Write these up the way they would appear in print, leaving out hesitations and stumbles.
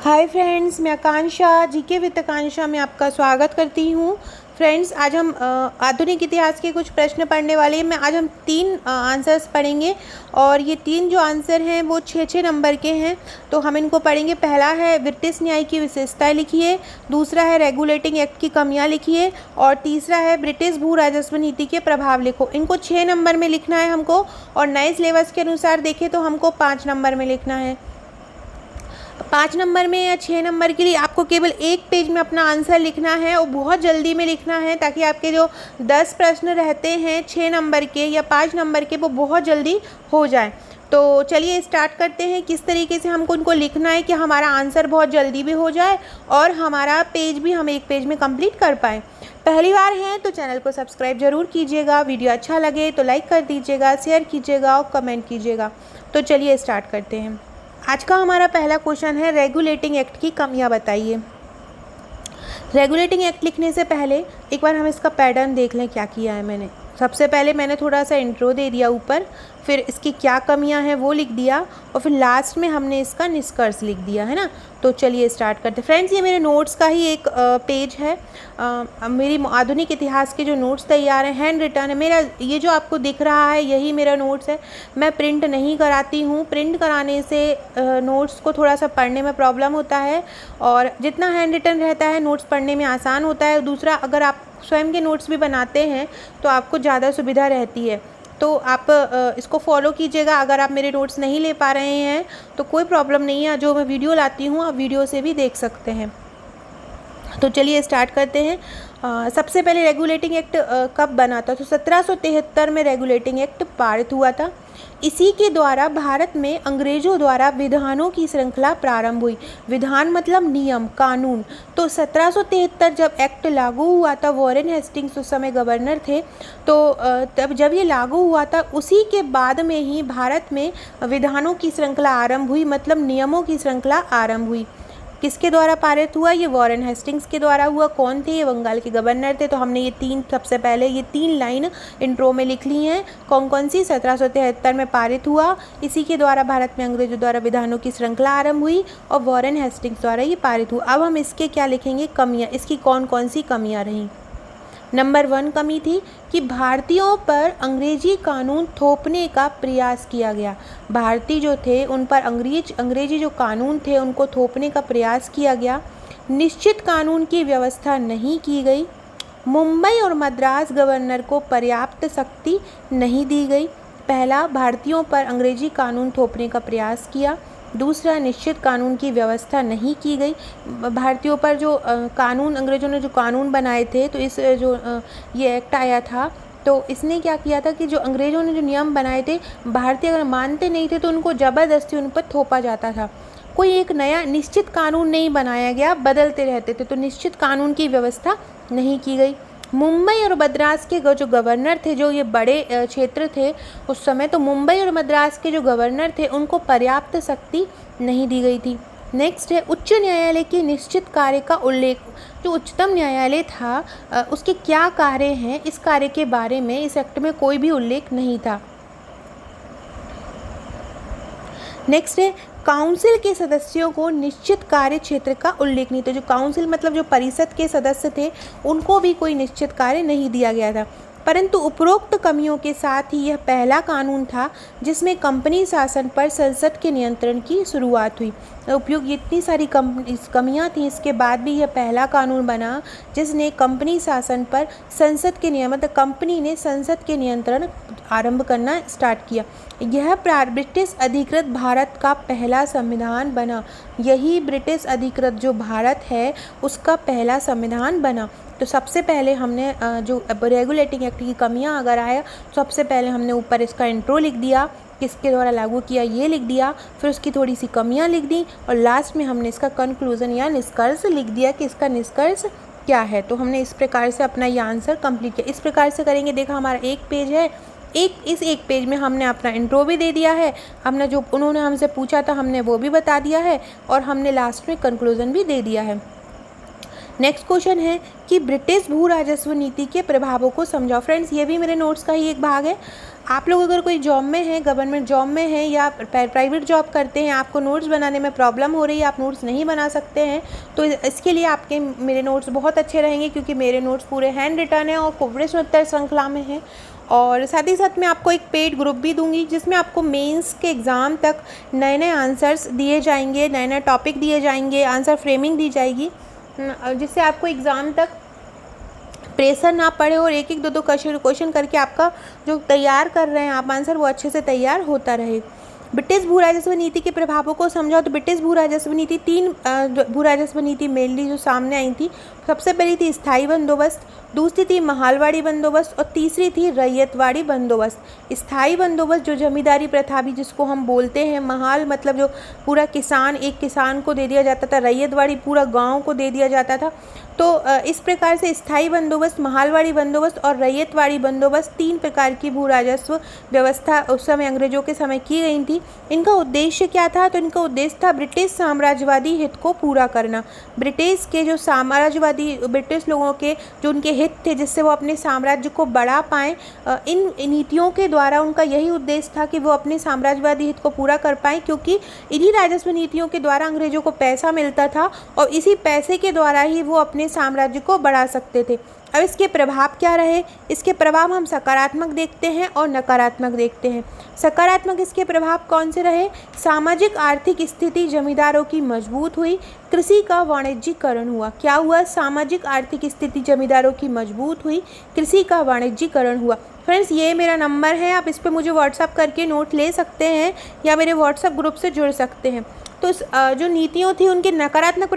Hi friends, मैं आकांक्षा GK with आकांक्षा में आपका स्वागत करती हूँ। फ्रेंड्स, आज हम आधुनिक इतिहास के कुछ प्रश्न पढ़ने वाले हैं। आज हम 3 आंसर्स पढ़ेंगे और ये 3 जो आंसर हैं वो 6-6 नंबर के हैं। तो हम इनको पढ़ेंगे। पहला है ब्रिटिश न्याय की विशेषताएं लिखिए, दूसरा है रेगुलेटिंग एक्ट की कमियां लिखिए और तीसरा है ब्रिटिश भू राजस्व नीति के प्रभाव लिखो। इनको 6 नंबर में लिखना है हमको और नए सिलेबस के अनुसार देखें तो हमको 5 नंबर में लिखना है। 5 नंबर में या 6 नंबर के लिए आपको केवल एक पेज में अपना आंसर लिखना है और बहुत जल्दी में लिखना है, ताकि आपके जो 10 प्रश्न रहते हैं 6 नंबर के या 5 नंबर के वो बहुत जल्दी हो जाए। तो चलिए स्टार्ट करते हैं किस तरीके से हमको उनको लिखना है कि हमारा आंसर बहुत जल्दी भी हो जाए और हमारा पेज भी हम एक पेज में कंप्लीट कर पाएँ। पहली बार हैं तो चैनल को सब्सक्राइब ज़रूर कीजिएगा, वीडियो अच्छा लगे तो लाइक कर दीजिएगा, शेयर कीजिएगा और कमेंट कीजिएगा। तो चलिए स्टार्ट करते हैं। आज का हमारा पहला क्वेश्चन है रेगुलेटिंग एक्ट की कमियां बताइए। रेगुलेटिंग एक्ट लिखने से पहले एक बार हम इसका पैटर्न देख लें क्या किया है मैंने। सबसे पहले मैंने थोड़ा सा इंट्रो दे दिया ऊपर, फिर इसकी क्या कमियां हैं वो लिख दिया और फिर लास्ट में हमने इसका निष्कर्ष लिख दिया है ना। तो चलिए स्टार्ट करते हैं। फ्रेंड्स, ये मेरे नोट्स का ही एक पेज है। मेरी आधुनिक इतिहास के जो नोट्स तैयार हैं, हैंड रिटन है मेरा। ये जो आपको दिख रहा है यही मेरा नोट्स है। मैं प्रिंट नहीं कराती हूँ। प्रिंट कराने से नोट्स को थोड़ा सा पढ़ने में प्रॉब्लम होता है और जितना हैंड रिटन रहता है नोट्स पढ़ने में आसान होता है। दूसरा, अगर आप स्वयं के नोट्स भी बनाते हैं तो आपको ज़्यादा सुविधा रहती है। तो आप इसको फॉलो कीजिएगा। अगर आप मेरे नोट्स नहीं ले पा रहे हैं तो कोई प्रॉब्लम नहीं है, जो मैं वीडियो लाती हूँ आप वीडियो से भी देख सकते हैं। तो चलिए स्टार्ट करते हैं। सबसे पहले रेगुलेटिंग एक्ट कब बना था? तो 1773 में रेगुलेटिंग एक्ट पारित हुआ था। इसी के द्वारा भारत में अंग्रेजों द्वारा विधानों की श्रृंखला प्रारंभ हुई। विधान मतलब नियम, कानून। तो 1773 जब एक्ट लागू हुआ था, वॉरेन हेस्टिंग्स उस समय गवर्नर थे। तो तब जब ये लागू हुआ था उसी के बाद में ही भारत में विधानों की श्रृंखला आरंभ हुई, मतलब नियमों की श्रृंखला आरंभ हुई। किसके द्वारा पारित हुआ? ये वॉरेन हेस्टिंग्स के द्वारा हुआ। कौन थे? ये बंगाल के गवर्नर थे। तो हमने सबसे पहले ये 3 लाइन इंट्रो में लिख ली हैं। कौन कौन सी? 1773 में पारित हुआ, इसी के द्वारा भारत में अंग्रेजों द्वारा विधानों की श्रृंखला आरंभ हुई और वॉरेन हेस्टिंग्स द्वारा ये पारित हुआ। अब हम इसके क्या लिखेंगे? कमियाँ। इसकी कौन कौन सी कमियाँ रहीं? नंबर 1 कमी थी कि भारतीयों पर अंग्रेजी कानून थोपने का प्रयास किया गया। भारतीय जो थे उन पर अंग्रेजी जो कानून थे उनको थोपने का प्रयास किया गया। निश्चित कानून की व्यवस्था नहीं की गई। मुंबई और मद्रास गवर्नर को पर्याप्त शक्ति नहीं दी गई। पहला, भारतीयों पर अंग्रेजी कानून थोपने का प्रयास किया। दूसरा, निश्चित कानून की व्यवस्था नहीं की गई। भारतीयों पर जो कानून, अंग्रेज़ों ने जो कानून बनाए थे, तो इस ये एक्ट आया था तो इसने क्या किया था कि जो अंग्रेज़ों ने जो नियम बनाए थे, भारतीय अगर मानते नहीं थे तो उनको ज़बरदस्ती उन पर थोपा जाता था। कोई एक नया निश्चित कानून नहीं बनाया गया, बदलते रहते थे। तो निश्चित कानून की व्यवस्था नहीं की गई। मुंबई और मद्रास के जो गवर्नर थे, जो ये बड़े क्षेत्र थे उस समय, तो मुंबई और मद्रास के जो गवर्नर थे उनको पर्याप्त शक्ति नहीं दी गई थी। नेक्स्ट है उच्च न्यायालय के निश्चित कार्य का उल्लेख। जो उच्चतम न्यायालय था उसके क्या कार्य हैं, इस कार्य के बारे में इस एक्ट में कोई भी उल्लेख नहीं था। नेक्स्ट है काउंसिल के सदस्यों को निश्चित कार्य क्षेत्र का उल्लेख नहीं था। जो काउंसिल मतलब जो परिषद के सदस्य थे उनको भी कोई निश्चित कार्य नहीं दिया गया था। परंतु उपरोक्त कमियों के साथ ही यह पहला कानून था जिसमें कंपनी शासन पर संसद के नियंत्रण की शुरुआत हुई। उपयोग इतनी सारी कमियां थी, इसके बाद भी यह पहला कानून बना जिसने कंपनी शासन पर संसद के मतलब कंपनी ने संसद के नियंत्रण आरंभ करना स्टार्ट किया। यह ब्रिटिश अधिकृत भारत का पहला संविधान बना। यही ब्रिटिश अधिकृत जो भारत है उसका पहला संविधान बना। तो सबसे पहले हमने जो रेगुलेटिंग एक्ट की कमियां अगर आया, सबसे पहले हमने ऊपर इसका इंट्रो लिख दिया, किसके द्वारा लागू किया ये लिख दिया, फिर उसकी थोड़ी सी कमियां लिख दी और लास्ट में हमने इसका कंक्लूजन या निष्कर्ष लिख दिया कि इसका निष्कर्ष क्या है। तो हमने इस प्रकार से अपना ये आंसर कंप्लीट किया। इस प्रकार से करेंगे। देखा, हमारा एक पेज है, इस एक पेज में हमने अपना इंट्रो भी दे दिया है, हमने जो उन्होंने हमसे पूछा था हमने वो भी बता दिया है और हमने लास्ट में कंक्लूजन भी दे दिया है। नेक्स्ट क्वेश्चन है कि ब्रिटिश भू राजस्व नीति के प्रभावों को समझाओ। फ्रेंड्स, ये भी मेरे नोट्स का ही एक भाग है। आप लोग अगर कोई जॉब में हैं, गवर्नमेंट जॉब में हैं या प्राइवेट जॉब करते हैं, आपको नोट्स बनाने में प्रॉब्लम हो रही है, आप नोट्स नहीं बना सकते हैं, तो इसके लिए आपके मेरे नोट्स बहुत अच्छे रहेंगे, क्योंकि मेरे नोट्स पूरे हैंड रिटन हैं और प्रश्न उत्तर श्रृंखला में हैं। और साथ ही साथ मैं आपको एक पेड ग्रुप भी दूंगी, जिसमें आपको मेंस के एग्ज़ाम तक नए नए आंसर्स दिए जाएंगे, नए नए टॉपिक दिए जाएंगे, आंसर फ्रेमिंग दी जाएगी, जिससे आपको एग्ज़ाम तक प्रेशर ना पड़े और एक एक दो दो क्वेश्चन करके आपका जो तैयार कर रहे हैं आप आंसर, वो अच्छे से तैयार होता रहे। ब्रिटिश भू राजस्व नीति के प्रभावों को समझाओ। तो ब्रिटिश भू राजस्व नीति, 3 भू राजस्व नीति मेनली जो सामने आई थी। सबसे पहली थी स्थायी बंदोबस्त, दूसरी थी महालवाड़ी बंदोबस्त और तीसरी थी रैयतवाड़ी बंदोबस्त। स्थायी बंदोबस्त जो जमींदारी प्रथा भी जिसको हम बोलते हैं, महाल मतलब जो पूरा किसान, एक किसान को दे दिया जाता था, रैयतवाड़ी पूरा गाँव को दे दिया जाता था। तो इस प्रकार से स्थायी बंदोबस्त, महालवाड़ी बंदोबस्त और रैयतवाड़ी बंदोबस्त 3 प्रकार की भू राजस्व व्यवस्था उस समय अंग्रेजों के समय की गई थी। इनका उद्देश्य क्या था? तो इनका उद्देश्य था ब्रिटिश साम्राज्यवादी हित को पूरा करना। ब्रिटिश के जो साम्राज्यवादी, ब्रिटिश लोगों के जो उनके हित थे, जिससे वो अपने साम्राज्य को बढ़ा पाएँ, इन नीतियों के द्वारा उनका यही उद्देश्य था कि वो अपने साम्राज्यवादी हित को पूरा कर पाएँ, क्योंकि इन्हीं राजस्व नीतियों के द्वारा अंग्रेजों को पैसा मिलता था और इसी पैसे के द्वारा ही वो अपने साम्राज्य को बढ़ा सकते थे। अब इसके प्रभाव क्या रहे? इसके प्रभाव हम सकारात्मक देखते हैं और नकारात्मक देखते हैं। सकारात्मक इसके प्रभाव कौन से रहे? सामाजिक आर्थिक स्थिति जमींदारों की मजबूत हुई, कृषि का वाणिज्यीकरण हुआ। क्या हुआ? सामाजिक आर्थिक स्थिति जमींदारों की मजबूत हुई, कृषि का वाणिज्यीकरण हुआ। फ्रेंड्स, ये मेरा नंबर है, आप इस पर मुझे व्हाट्सअप करके नोट ले सकते हैं या मेरे व्हाट्सअप ग्रुप से जुड़ सकते हैं। तो जो नीतियों थी उनके नकारात्मक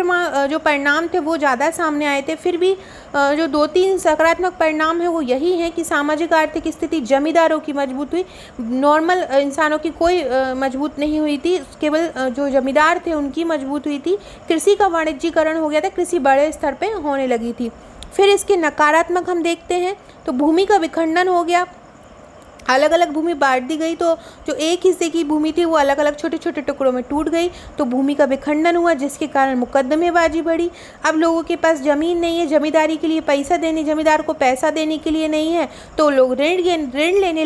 जो परिणाम थे वो ज़्यादा सामने आए थे। फिर भी जो 2-3 सकारात्मक परिणाम है वो यही है कि सामाजिक आर्थिक स्थिति जमींदारों की मजबूत हुई, नॉर्मल इंसानों की कोई मजबूत नहीं हुई थी, केवल जो जमींदार थे उनकी मजबूत हुई थी। कृषि का वाणिज्यीकरण हो गया था, कृषि बड़े स्तर पर होने लगी थी। फिर इसके नकारात्मक हम देखते हैं तो भूमि का विखंडन हो गया, अलग अलग भूमि बांट दी गई, तो जो एक हिस्से की भूमि थी वो अलग अलग छोटे छोटे टुकड़ों में टूट गई, तो भूमि का विखंडन हुआ, जिसके कारण मुकदमेबाजी बढ़ी। अब लोगों के पास ज़मीन नहीं है, जमींदारी के लिए पैसा देने, जमींदार को पैसा देने के लिए नहीं है, तो लोग ऋण लेने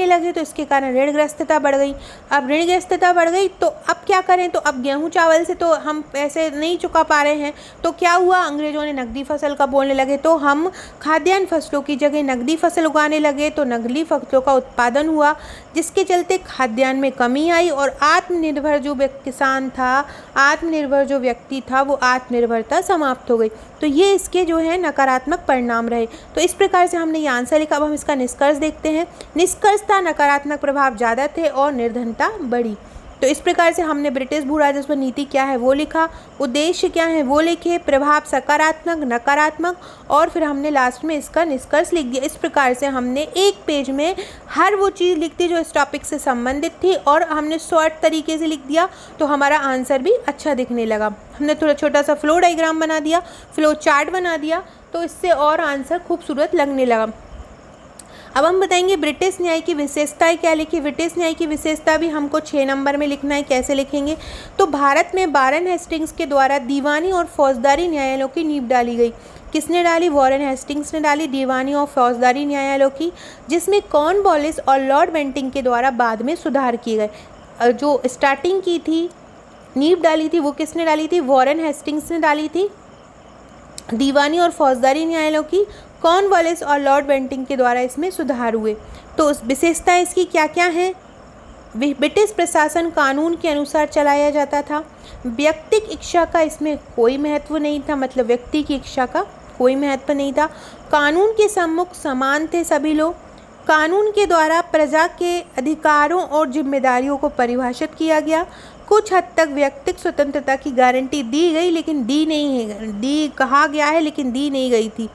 लगे, तो इसके कारण ऋणग्रस्तता बढ़ गई। अब ऋणग्रस्तता बढ़ गई तो अब क्या करें? तो अब गेहूँ चावल से तो हम पैसे नहीं चुका पा रहे हैं, तो क्या हुआ? अंग्रेज़ों ने नकदी फसल का बोलने लगे, तो हम खाद्यान्न फसलों की जगह नकदी फसल उगाने लगे, तो नकदी फसलों का उत्पादन हुआ, जिसके चलते खाद्यान्न में कमी आई और आत्मनिर्भर जो किसान था, आत्मनिर्भर जो व्यक्ति था, वो आत्मनिर्भरता समाप्त हो गई। तो ये इसके जो है नकारात्मक परिणाम रहे। तो इस प्रकार से हमने ये आंसर लिखा। अब हम इसका निष्कर्ष देखते हैं। निष्कर्ष था नकारात्मक प्रभाव ज़्यादा थे और निर्धनता बढ़ी। तो इस प्रकार से हमने ब्रिटिश भू राजस्व नीति क्या है वो लिखा, उद्देश्य क्या है वो लिखे, प्रभाव सकारात्मक, नकारात्मक, और फिर हमने लास्ट में इसका निष्कर्ष लिख दिया। इस प्रकार से हमने एक पेज में हर वो चीज़ लिख दी जो इस टॉपिक से संबंधित थी और हमने शॉर्ट तरीके से लिख दिया, तो हमारा आंसर भी अच्छा दिखने लगा। हमने थोड़ा छोटा सा फ्लो डायग्राम बना दिया, फ्लो चार्ट बना दिया, तो इससे और आंसर खूबसूरत लगने लगा। अब हम बताएंगे ब्रिटिश न्याय की विशेषताएं क्या लिखी। ब्रिटिश न्याय की विशेषता भी हमको 6 नंबर में लिखना है। कैसे लिखेंगे? तो भारत में वारेन हेस्टिंग्स के द्वारा दीवानी और फौजदारी न्यायालयों की नींव डाली गई। किसने डाली? वॉरेन हेस्टिंग्स ने डाली, दीवानी और फौजदारी न्यायालयों की, जिसमें कॉर्नवालिस और लॉर्ड बेंटिंग के द्वारा बाद में सुधार किए गए। जो स्टार्टिंग की थी, नींव डाली थी, वो किसने डाली थी? वॉरेन हेस्टिंग्स ने डाली थी, दीवानी और फौजदारी न्यायालयों की। कॉर्नवालिस और लॉर्ड बेंटिंग के द्वारा इसमें सुधार हुए। तो उस विशेषता इसकी क्या क्या है? ब्रिटिश प्रशासन कानून के अनुसार चलाया जाता था। व्यक्तिक इच्छा का इसमें कोई महत्व नहीं था, मतलब व्यक्ति की इच्छा का कोई महत्व नहीं था। कानून के सम्मुख समान थे सभी लोग। कानून के द्वारा प्रजा के अधिकारों और जिम्मेदारियों को परिभाषित किया गया। कुछ हद तक व्यक्तिक स्वतंत्रता की गारंटी दी गई, लेकिन कहा गया है लेकिन दी नहीं गई थी।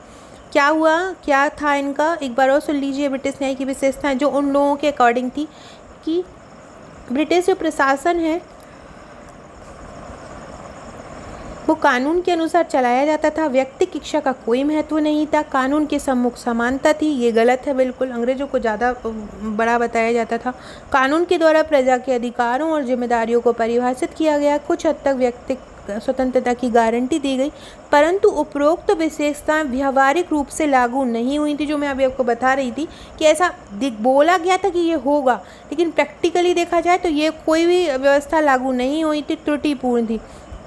क्या हुआ? क्या था इनका? एक बार और सुन लीजिए। ब्रिटिश न्याय की विशेषताएं जो उन लोगों के अकॉर्डिंग थी कि ब्रिटिश जो प्रशासन है वो कानून के अनुसार चलाया जाता था। व्यक्तिक इच्छा का कोई महत्व नहीं था। कानून के सम्मुख समानता थी। ये गलत है बिल्कुल, अंग्रेजों को ज़्यादा बड़ा बताया जाता था। कानून के द्वारा प्रजा के अधिकारों और जिम्मेदारियों को परिभाषित किया गया। कुछ हद तक व्यक्तिक स्वतंत्रता की गारंटी दी गई, परंतु उपरोक्त विशेषताएं व्यवहारिक रूप से लागू नहीं हुई थी। जो मैं अभी आपको बता रही थी कि ऐसा बोला गया था कि ये होगा, लेकिन प्रैक्टिकली देखा जाए तो ये कोई भी व्यवस्था लागू नहीं हुई थी, त्रुटिपूर्ण थी।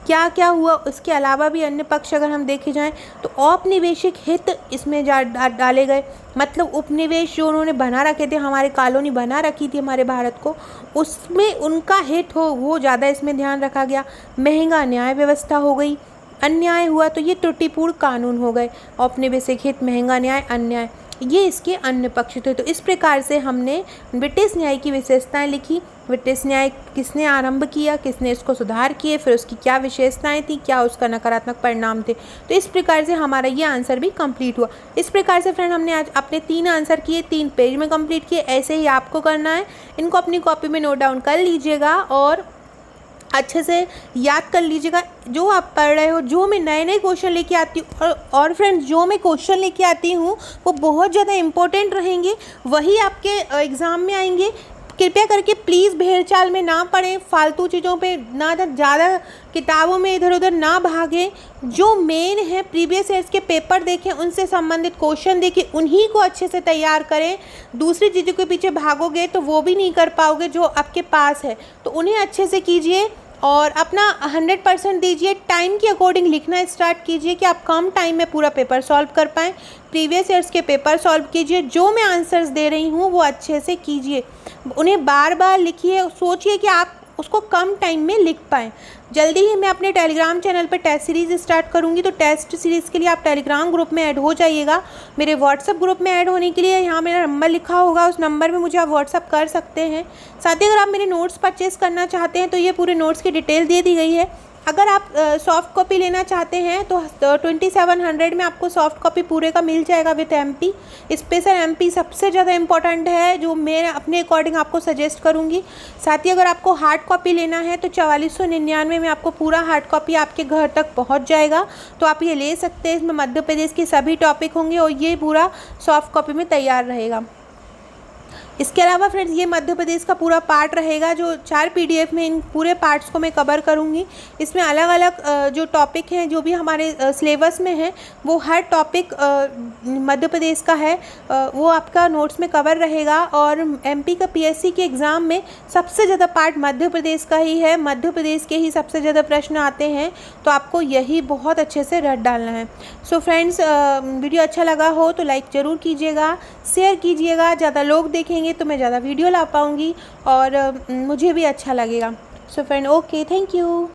क्या क्या हुआ, उसके अलावा भी अन्य पक्ष अगर हम देखे जाएं तो औपनिवेशिक हित इसमें डाले गए, मतलब उपनिवेश जो उन्होंने बना रखे थे, हमारे कॉलोनी बना रखी थी हमारे भारत को, उसमें उनका हित हो वो ज़्यादा इसमें ध्यान रखा गया। महंगा न्याय व्यवस्था हो गई, अन्याय हुआ तो ये त्रुटिपूर्ण कानून हो गए। औपनिवेशिक हित, महंगा न्याय, अन्याय, ये इसके अन्य पक्ष थे। तो इस प्रकार से हमने ब्रिटिश न्याय की विशेषताएं लिखी। ब्रिटिश न्याय किसने आरंभ किया, किसने इसको सुधार किए, फिर उसकी क्या विशेषताएं थी, क्या उसका नकारात्मक परिणाम थे। तो इस प्रकार से हमारा ये आंसर भी कंप्लीट हुआ। इस प्रकार से फ्रेंड हमने आज अपने 3 आंसर किए, 3 पेज में कंप्लीट किए। ऐसे ही आपको करना है, इनको अपनी कॉपी में नोट डाउन कर लीजिएगा और अच्छे से याद कर लीजिएगा जो आप पढ़ रहे हो। जो मैं नए नए क्वेश्चन लेके आती हूँ और फ्रेंड्स जो मैं क्वेश्चन लेके आती हूँ वो बहुत ज़्यादा इम्पोर्टेंट रहेंगे, वही आपके एग्ज़ाम में आएंगे। कृपया करके प्लीज़ भेड़चाल में ना पढ़ें, फालतू चीज़ों पे ना ज़्यादा किताबों में इधर उधर ना भागें। जो मेन है प्रीवियस ईयर्स के पेपर देखें, उनसे संबंधित क्वेश्चन देखें, उन्हीं को अच्छे से तैयार करें। दूसरी चीज़ों के पीछे भागोगे तो वो भी नहीं कर पाओगे जो आपके पास है, तो उन्हें अच्छे से कीजिए और अपना 100% दीजिए। टाइम के अकॉर्डिंग लिखना स्टार्ट कीजिए कि आप कम टाइम में पूरा पेपर सॉल्व कर पाएँ। प्रीवियस ईयर्स के पेपर सॉल्व कीजिए, जो मैं आंसर्स दे रही हूँ वो अच्छे से कीजिए, उन्हें बार बार लिखिए, सोचिए कि आप उसको कम टाइम में लिख पाएँ। जल्दी ही मैं अपने टेलीग्राम चैनल पर टेस्ट सीरीज़ स्टार्ट करूंगी, तो टेस्ट सीरीज़ के लिए आप टेलीग्राम ग्रुप में ऐड हो जाइएगा। मेरे व्हाट्सअप ग्रुप में ऐड होने के लिए यहाँ मेरा नंबर लिखा होगा, उस नंबर में मुझे आप व्हाट्सअप कर सकते हैं। साथ ही अगर आप मेरे नोट्स परचेज़ करना चाहते हैं तो ये पूरे नोट्स की डिटेल दे दी गई है। अगर आप सॉफ्ट कॉपी लेना चाहते हैं तो 2700 में आपको सॉफ्ट कॉपी पूरे का मिल जाएगा विद एमपी। स्पेशल एमपी सबसे ज़्यादा इम्पॉर्टेंट है, जो मैं अपने अकॉर्डिंग आपको सजेस्ट करूंगी। साथ ही अगर आपको हार्ड कॉपी लेना है तो 4499 में आपको पूरा हार्ड कॉपी आपके घर तक पहुंच जाएगा, तो आप ये ले सकते हैं। इसमें मध्य प्रदेश के सभी टॉपिक होंगे और ये पूरा सॉफ्ट कॉपी में तैयार रहेगा। इसके अलावा फ्रेंड्स ये मध्य प्रदेश का पूरा पार्ट रहेगा, जो 4 PDF में इन पूरे पार्ट्स को मैं कवर करूँगी। इसमें अलग अलग जो टॉपिक हैं, जो भी हमारे सिलेबस में है, वो हर टॉपिक मध्य प्रदेश का है, वो आपका नोट्स में कवर रहेगा। और MP का PSC के एग्ज़ाम में सबसे ज़्यादा पार्ट मध्य प्रदेश का ही है, मध्य प्रदेश के ही सबसे ज़्यादा प्रश्न आते हैं, तो आपको यही बहुत अच्छे से रट डालना है। सो फ्रेंड्स वीडियो अच्छा लगा हो तो लाइक ज़रूर कीजिएगा, शेयर कीजिएगा। ज़्यादा लोग देखेंगे तो मैं ज़्यादा वीडियो ला पाऊँगी और मुझे भी अच्छा लगेगा। So friend okay, thank you.